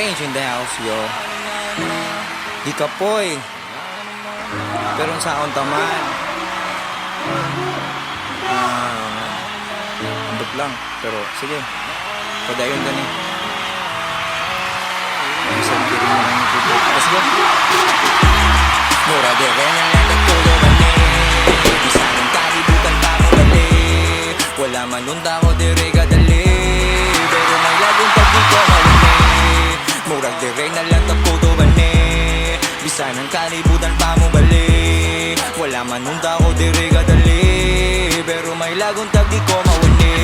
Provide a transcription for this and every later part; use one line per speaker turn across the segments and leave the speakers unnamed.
Range in the house, yo. Di kapoy. Pero sa on taman. Ambot lang. Pero sige. Padayon gani. Isang diri mo lang ito. Let's go. Mura de rin ang lang tulo mani. Isa ng kalibutan pa mo bali. Wala man nunda ko dire kadali. Pero may lagong tabi ko mawali. Murag de rin ang lang tulo mani. Bisa ng kalibutan pa mo bali. Wala man nunda ko dire kadali. Pero may lagong tabi ko mawali.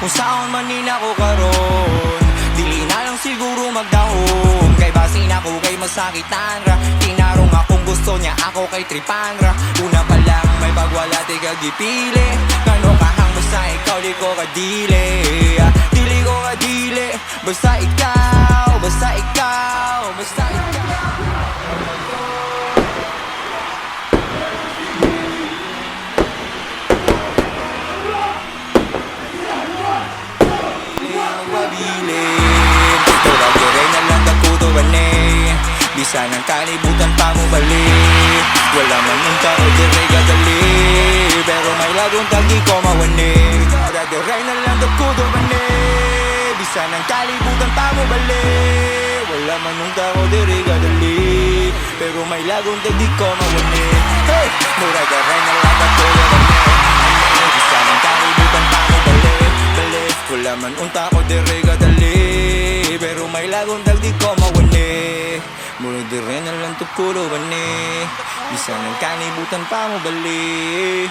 Kung saan manin ako karon, dili na lang siguro magdahon. Kay basin ako kay masakitan ra. Tinarong akong gusto niya ako kay tripan ra. Una pa lang may bagwala di kagipili. Kano kahang basta ikaw di ko kadili. Dili ko kadili. Basta ikaw, basta ikaw, basta ikaw. Bisa ng kalibutan pa mo bali. Wala man nung tao dire gadali. Pero may lagong tagi ko mawani. Radiray na lang ko dumani. Bisa ng kalibutan pa mo bali. Wala man nung tao dire gadali. Pero may lagong tagi ko mawani. Hey! Radiray na lang ko dumani. Bisa ng kalibutan pa mo bali. Wala man nung tao dire gadali. Pero may lagong tagi ko mawani. Mula di rin na lang tukulo ba ni. Isa ng kanibutan pa mo bali.